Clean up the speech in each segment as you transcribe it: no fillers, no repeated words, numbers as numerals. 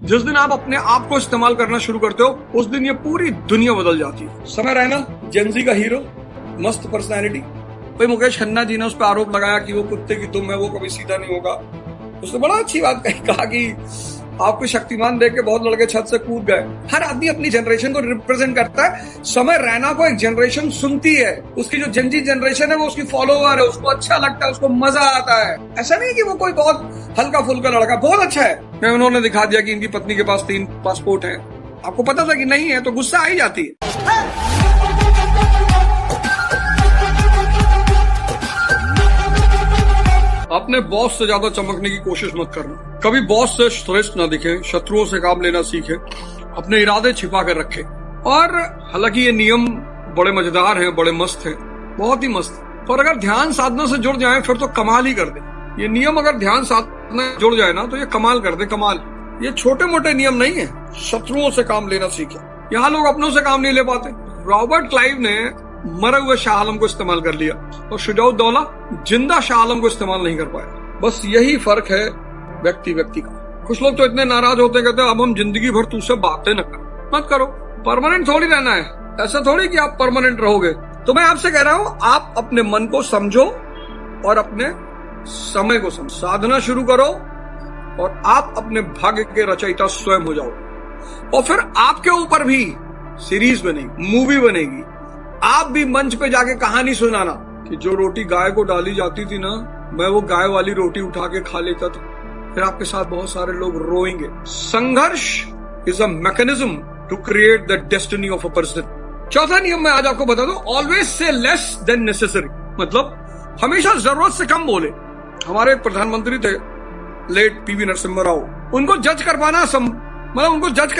जिस दिन आप अपने आप को इस्तेमाल करना शुरू करते हो उस दिन ये पूरी दुनिया बदल जाती है। समय रैना जेनजी का हीरो, मस्त पर्सनैलिटी। भाई मुकेश खन्ना जी ने उस पर आरोप लगाया कि वो कुत्ते की दुम है, वो कभी सीधा नहीं होगा। उसने बड़ा अच्छी बात कहा कि आपको शक्तिमान देख के बहुत लड़के छत से कूद गए। हर आदमी अपनी जनरेशन को रिप्रेजेंट करता है। समय रैना को एक जनरेशन सुनती है, उसकी जो जेनजी जनरेशन है वो उसकी फॉलोअर है, उसको अच्छा लगता है, उसको मजा आता है। ऐसा नहीं कि वो कोई बहुत हल्का फुल्का लड़का, बहुत अच्छा है। उन्होंने दिखा दिया कि इनकी पत्नी के पास 3 पासपोर्ट है। आपको पता था कि नहीं है तो गुस्सा आ ही जाती है। अपने बॉस से ज्यादा चमकने की कोशिश मत करना। कभी बॉस से श्रेष्ठ ना दिखे, शत्रुओं से काम लेना सीखे, अपने इरादे छिपा कर रखे। और हालांकि ये नियम बड़े मजेदार हैं, बड़े मस्त हैं, बहुत ही मस्त, पर अगर ध्यान साधना से जुड़ जाए फिर तो कमाल ही कर दे। ये नियम अगर ध्यान साधना जुड़ जाए ना तो ये कमाल कर दे, कमाल। ये छोटे मोटे नियम नहीं है। शत्रुओं से काम लेना सीखे। यहाँ लोग अपनों से काम नहीं ले पाते। रॉबर्ट क्लाइव ने मरे हुए शाह आलम को इस्तेमाल कर लिया और शुजाउद्दौला जिंदा शाह आलम को इस्तेमाल नहीं कर पाया। बस यही फर्क है व्यक्ति व्यक्ति का। कुछ लोग तो इतने नाराज होते कहते हैं अब हम जिंदगी भर तुझसे बातें न करो। मत करो, परमानेंट थोड़ी रहना है। ऐसा थोड़ी कि आप परमानेंट रहोगे। तो मैं आपसे कह रहा हूँ, आप अपने मन को समझो और अपने समय को समझो। साधना शुरू करो और आप अपने भाग्य के रचयिता स्वयं हो जाओ। और फिर आपके ऊपर भी सीरीज बनेगी, मूवी बनेगी। आप भी मंच पे जाके कहानी सुनाना कि जो रोटी गाय को डाली जाती थी ना, मैं वो गाय वाली रोटी उठा के खा लेता था। फिर आपके साथ बहुत सारे लोग रोएंगे। संघर्ष is a mechanism to create the destiny of a person. चौथा नियम मैं आज आपको बता दूं, always say less than necessary. मतलब हमेशा जरूरत से कम बोले। हमारे एक प्रधानमंत्री थे लेट पीवी नरसिम्हा राव। उनको जज कर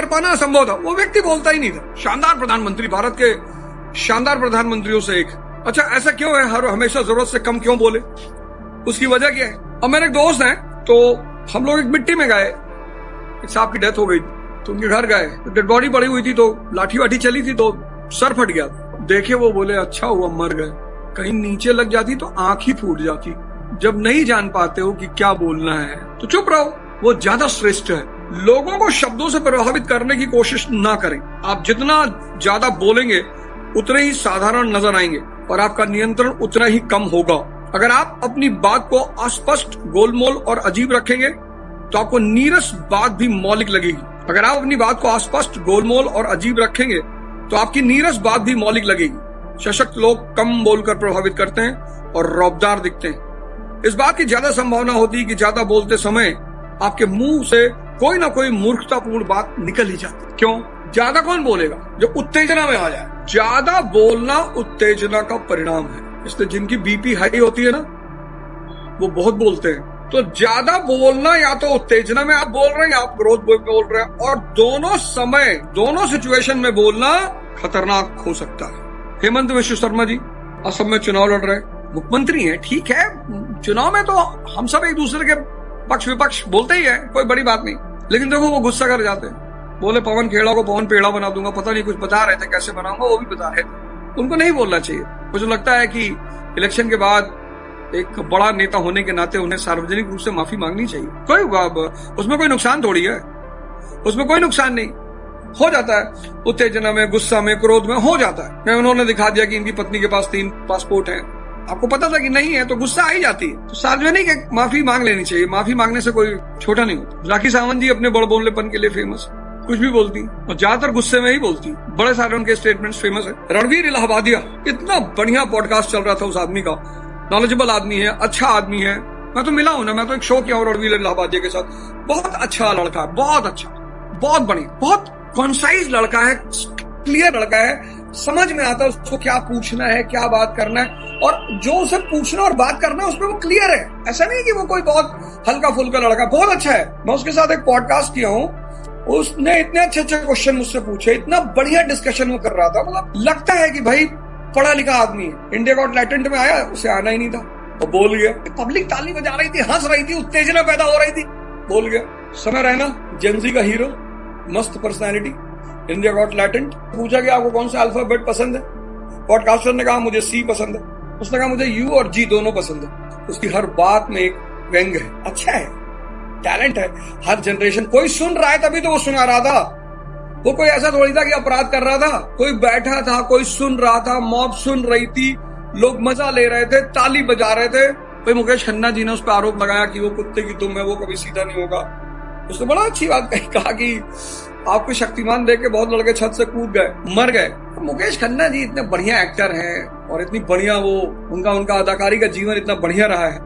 पाना असंभव था। वो व्यक्ति बोलता ही नहीं था। शानदार प्रधानमंत्री, भारत के शानदार प्रधानमंत्रियों से एक। अच्छा, ऐसा क्यों है? हमेशा जरूरत से कम क्यों बोले? उसकी वजह क्या है? अब मेरे एक दोस्त हैं, तो हम लोग एक मिट्टी में गए। एक साहब की डेथ हो गई तो उनके घर गए, डेड बॉडी पड़ी हुई थी, तो लाठी वाठी चली थी तो सर फट गया। देखे वो बोले अच्छा हुआ मर गए, कहीं नीचे लग जाती तो आंख ही फूट जाती। जब नहीं जान पाते हो कि क्या बोलना है तो चुप रहो, वो ज्यादा श्रेष्ठ है। लोगों को शब्दों से प्रभावित करने की कोशिश ना करें। आप जितना ज्यादा बोलेंगे उतने ही साधारण नजर आएंगे और आपका नियंत्रण उतना ही कम होगा। अगर आप अपनी बात को अस्पष्ट, गोलमोल और अजीब रखेंगे तो आपको नीरस बात भी मौलिक लगेगी। अगर आप अपनी बात को अस्पष्ट, गोलमोल और अजीब रखेंगे तो आपकी नीरस बात भी मौलिक लगेगी। सशक्त लोग कम बोलकर प्रभावित करते हैं और रौबदार दिखते हैं। इस बात की ज्यादा संभावना होती है कि ज्यादा बोलते समय आपके मुंह से कोई ना कोई मूर्खतापूर्ण बात निकल ही जाती है। क्यों? ज्यादा कौन बोलेगा? जो उत्तेजना में आ जाए। ज्यादा बोलना उत्तेजना का परिणाम है। इसलिए जिनकी बीपी हाई होती है ना, वो बहुत बोलते हैं। तो ज्यादा बोलना या तो उत्तेजना में आप बोल रहे हैं या आप क्रोध में बोल रहे हैं, और दोनों समय, दोनों सिचुएशन में बोलना खतरनाक हो सकता है। हेमंत विश्व शर्मा जी असम में चुनाव लड़ रहे, मुख्यमंत्री हैं, ठीक है। चुनाव में तो हम सब एक दूसरे के पक्ष विपक्ष बोलते ही है, कोई बड़ी बात नहीं। लेकिन देखो वो गुस्सा कर जाते हैं। बोले पवन खेड़ा को पवन पेड़ा बना दूंगा, पता नहीं कुछ बता रहे थे कैसे बनाऊंगा, वो भी बता रहे थे। उनको नहीं बोलना चाहिए। मुझे लगता है कि इलेक्शन के बाद एक बड़ा नेता होने के नाते उन्हें सार्वजनिक रूप से माफी मांगनी चाहिए। उसमें कोई नुकसान थोड़ी है, उसमें कोई नुकसान नहीं। हो जाता है उत्तेजना में, गुस्सा में, क्रोध में हो जाता है। उन्होंने दिखा दिया कि इनकी पत्नी के पास 3 पासपोर्ट है। आपको पता था कि नहीं है तो गुस्सा आ ही जाती है। तो सार्वजनिक माफी मांग लेनी चाहिए। माफी मांगने से कोई छोटा नहीं होता। राखी सावंत जी अपने बड़बोलेपन के लिए फेमस, कुछ भी बोलती और ज्यादातर गुस्से में ही बोलती। बड़े सारे उनके स्टेटमेंट्स फेमस है। रणवीर इलाहाबादिया, इतना बढ़िया पॉडकास्ट चल रहा था उस आदमी का। नॉलेजेबल आदमी है, अच्छा आदमी है। मैं तो मिला हूं ना, मैं तो एक शो किया हूं रणवीर इलाहाबादिया के साथ। बहुत अच्छा लड़का है, बहुत अच्छा, बहुत बढ़िया, बहुत कॉन्साइज लड़का है, क्लियर लड़का है। समझ में आता है उसको क्या पूछना है, क्या बात करना है, और जो उसे पूछना और बात करना है उसमें वो क्लियर है। ऐसा नहीं कि वो कोई बहुत हल्का फुल्का लड़का, बहुत अच्छा है। मैं उसके साथ एक पॉडकास्ट किया हूँ, उसने इतने अच्छे अच्छे क्वेश्चन मुझसे पूछे, इतना बढ़िया डिस्कशन वो कर रहा था। मतलब लगता है कि भाई पढ़ा लिखा आदमी है। इंडिया गॉट टैलेंट में आया, उसे आना ही नहीं था, वो बोल गया। पब्लिक ताली बजा रही थी, हंस रही थी, उत्तेजना पैदा हो रही थी, बोल गया। समय रैना जेनजी का हीरो, मस्त पर्सनैलिटी, इंडिया गॉट टैलेंट। पूछा कि आपको कौन सा अल्फाबेट पसंद है? पॉडकास्टर ने कहा मुझे सी पसंद है। उसने कहा मुझे यू और जी दोनों पसंद है। उसकी हर बात में एक व्यंग है। अच्छा है, टैलेंट है। हर जनरेशन, कोई सुन रहा है तभी तो वो सुना रहा था, वो कोई ऐसा थोड़ी था कि अपराध कर रहा था। कोई बैठा था, कोई सुन रहा था, मॉब सुन रही थी, लोग मजा ले रहे थे, ताली बजा रहे थे। भाई मुकेश खन्ना जी ने उस पर आरोप लगाया कि वो कुत्ते की दुम है, वो कभी सीधा नहीं होगा। उसने बड़ा अच्छी बात कहा कि आपको शक्तिमान देख के बहुत लड़के छत से कूद गए, मर गए। तो मुकेश खन्ना जी इतने बढ़िया एक्टर हैं और इतनी बढ़िया वो उनका अदाकारी का जीवन इतना बढ़िया रहा है,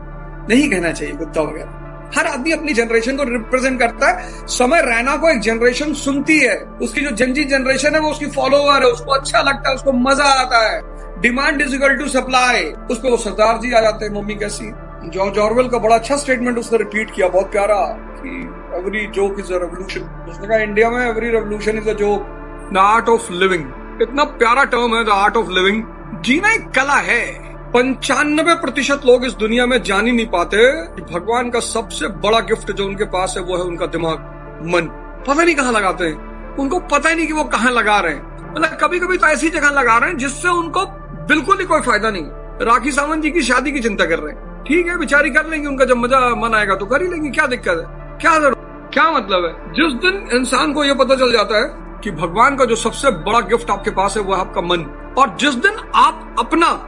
नहीं कहना चाहिए कुत्ता वगैरह। हर आदमी अपनी जनरेशन को रिप्रेजेंट करता है। समय रैना को एक जनरेशन सुनती है, उसकी जो जनजी जनरेशन है वो उसकी फॉलोअर है, उसको अच्छा लगता है, उसको मजा आता है। Demand is equal to supply, उस पर वो सरदार जी आ जाते हैं। मम्मी कैसी, जॉर्ज ऑरवेल का बड़ा अच्छा स्टेटमेंट उसने रिपीट किया, बहुत प्यारा, कि every joke is a revolution. उसने कहा इंडिया में every revolution is a joke, the art of living. इतना प्यारा टर्म है, द आर्ट ऑफ लिविंग। जीना एक कला है। 95% लोग इस दुनिया में जान ही नहीं पाते कि भगवान का सबसे बड़ा गिफ्ट जो उनके पास है वो है उनका दिमाग, मन। पता नहीं कहाँ लगाते हैं, उनको पता ही नहीं कि वो कहाँ लगा रहे हैं। मतलब कभी कभी तो ऐसी जगह लगा रहे हैं जिससे उनको बिल्कुल ही कोई फायदा नहीं। राखी सावंत जी की शादी की चिंता कर रहे हैं, ठीक है, बेचारी कर लेंगी, उनका जब मजा मन आएगा तो कर ही लेंगी, क्या दिक्कत है, क्या जरूरत, क्या मतलब है। जिस दिन इंसान को यह पता चल जाता है कि भगवान का जो सबसे बड़ा गिफ्ट आपके पास है वो है आपका मन, और जिस दिन आप अपना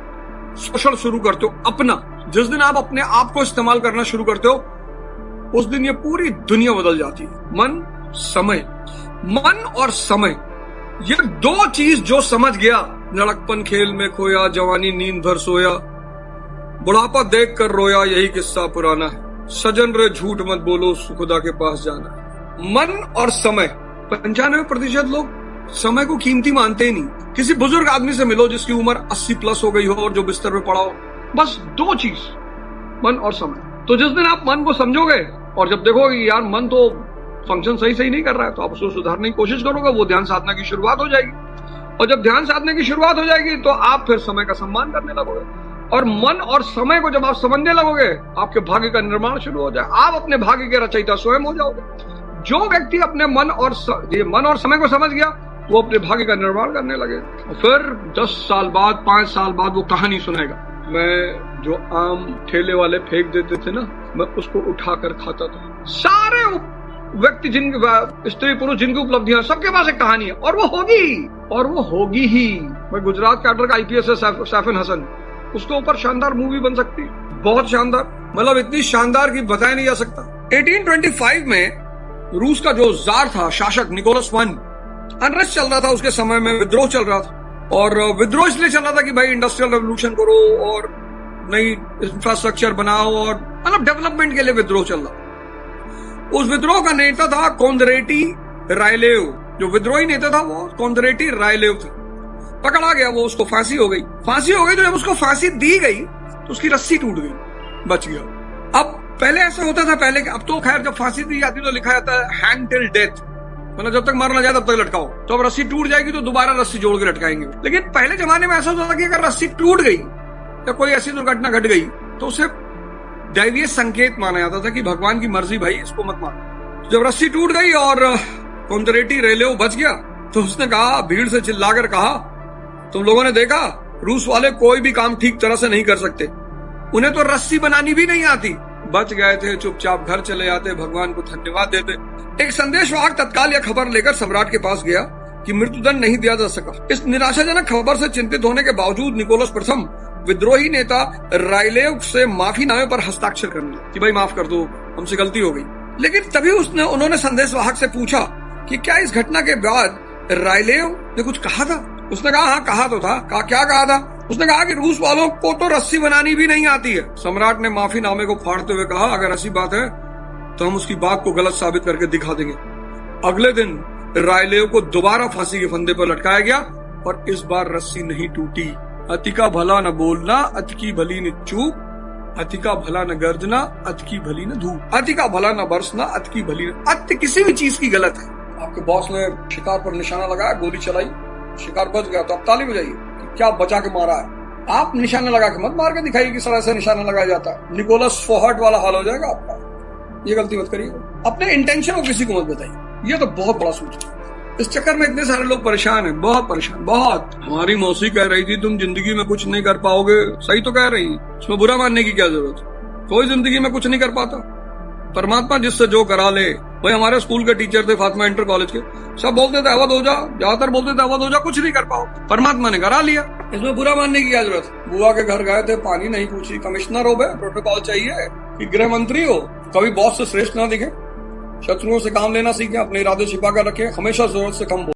शोषण शुरू करते हो, अपना जिस दिन आप अपने आप को इस्तेमाल करना शुरू करते हो, उस दिन ये पूरी दुनिया बदल जाती है। मन, समय, मन और समय, ये दो चीज जो समझ गया, लड़कपन खेल में खोया, जवानी नींद भर सोया, बुढ़ापा देख कर रोया, यही किस्सा पुराना है, सजन रे झूठ मत बोलो, खुदा के पास जाना है। मन और समय, 95% लोग समय को कीमती मानते ही नहीं। किसी बुजुर्ग आदमी से मिलो जिसकी उम्र 80 प्लस हो गई हो और जो बिस्तर पे पड़ा हो, बस दो चीज, मन और समय। तो जिस दिन आप मन को समझोगे और जब देखोगे यार मन तो फंक्शन सही नहीं कर रहा है, तो आप उसको सुधारने की कोशिश करोगे, वो ध्यान साधना की शुरुआत हो जाएगी। और जब ध्यान साधने की शुरुआत हो जाएगी तो आप फिर समय का सम्मान करने लगोगे, और मन और समय को जब आप समझने लगोगे, आपके भाग्य का निर्माण शुरू हो जाए। आप अपने भाग्य के रचयिता स्वयं हो जाओगे। जो व्यक्ति अपने मन और समय को समझ गया, वो अपने भाग्य का निर्माण करने लगे। फिर 10 साल बाद, 5 साल बाद वो कहानी सुनाएगा, मैं जो आम ठेले वाले फेंक देते थे ना, मैं उसको उठाकर खाता था। सारे व्यक्ति, जिनके स्त्री पुरुष जिनकी उपलब्धियां, सबके पास एक कहानी है, और वो होगी ही। मैं गुजरात कैडर का IPS है सैफिन हसन, उसके ऊपर शानदार मूवी बन सकती, बहुत शानदार, मतलब इतनी शानदार कि बताया नहीं जा सकता। 1825 में रूस का जो जार था, शासक निकोलस I, अनरेस्ट चल रहा था उसके समय में, विद्रोह चल रहा था, और विद्रोह इसलिए चल रहा था कि भाई इंडस्ट्रियल रेवोल्यूशन करो और नई इंफ्रास्ट्रक्चर बनाओ, और मतलब डेवलपमेंट के लिए विद्रोह चल रहा। उस विद्रोह का नेता था कोंद्रेटी रायलेव। जो विद्रोही नेता था वो कोंद्रेटी रायलेव था। पकड़ा गया वो, उसको फांसी हो गई। तो जब उसको फांसी दी गई तो उसकी रस्सी टूट गई, बच गया। अब पहले ऐसा होता था, अब तो खैर जब फांसी दी जाती तो लिखा जाता है हैंग टिल डेथ, मतलब जब तक मर ना जाए तब तक लटकाओ। तो अब रस्सी टूट जाएगी तो दोबारा रस्सी जोड़ के लटकाएंगे। लेकिन पहले जमाने में ऐसा होता था कि अगर रस्सी टूट गई या कोई ऐसी दुर्घटना घट गई तो उसे दैवीय संकेत माना जाता था कि भगवान की मर्जी, भाई इसको मत मानो। जब रस्सी टूट गई और कोंद्रेटी रायलेव बच गया तो उसने कहा, भीड़ से चिल्लाकर कहा, तुम लोगों ने देखा रूस वाले कोई भी काम ठीक तरह से नहीं कर सकते, उन्हें तो रस्सी बनानी भी नहीं आती। बच गए थे, चुपचाप घर चले जाते, भगवान को धन्यवाद देते। एक संदेशवाहक तत्काल यह खबर लेकर सम्राट के पास गया कि मृत्युदंड नहीं दिया जा सका। इस निराशाजनक खबर से चिंतित होने के बावजूद निकोलस प्रथम विद्रोही नेता रायलेव से माफीनामे पर हस्ताक्षर करने लगे कि भाई माफ कर दो, हमसे गलती हो गई। लेकिन तभी उन्होंने संदेशवाहक से पूछा कि क्या इस घटना के बाद रायलेव ने कुछ कहा था। उसने कहा हाँ कहा तो था। क्या कहा था? उसने कहा कि रूस वालों को तो रस्सी बनानी भी नहीं आती है। सम्राट ने माफीनामे को फाड़ते हुए कहा, अगर ऐसी बात है तो हम उसकी बात को गलत साबित करके दिखा देंगे। अगले दिन रायलेव को दोबारा फांसी के फंदे पर लटकाया गया और इस बार रस्सी नहीं टूटी। अति का भला न बोलना, अति की भली न चूप, अति का भला न गर्जना, अति की भली न धूप, अति का भला न बरसना, अति की भली न। अति किसी भी चीज की गलत है। आपके बॉस ने शिकार पर निशाना लगाया, गोली चलाई, शिकार बच गया तो आप ताली बजाइए कि क्या बचा के मारा है। आप निशाना लगा के मत मार के दिखाइए कि सर ऐसे निशाना लगाया जाता है। निकोलस फोहर्ट वाला हाल हो जाएगा आपका। ये गलती मत करिए। अपने इंटेंशन को किसी को मत बताइए, ये तो बहुत बड़ा सूचना। इस चक्कर में इतने सारे लोग परेशान हैं, बहुत परेशान, बहुत। हमारी मौसी कह रही थी तुम जिंदगी में कुछ नहीं कर पाओगे, सही तो कह रही है, इसमें बुरा मानने की क्या जरूरत है। कोई जिंदगी में कुछ नहीं कर पाता, परमात्मा जिससे जो करा ले। भाई हमारे स्कूल के टीचर थे फातिमा इंटर कॉलेज के, सब बोलते थे अवध हो जा, ज्यादातर बोलते थे अवध हो जा, कुछ नहीं कर पाओ, परमात्मा ने करा लिया। इसमें बुरा मानने की क्या जरूरत। बुआ के घर गए थे, पानी नहीं पूछी, कमिश्नर हो गए, प्रोटोकॉल चाहिए कि गृह मंत्री हो। कभी बॉस से श्रेष्ठ ना दिखे, शत्रुओं से काम लेना सीखें, अपने इरादे छिपा कर रखें, हमेशा जरूरत से कम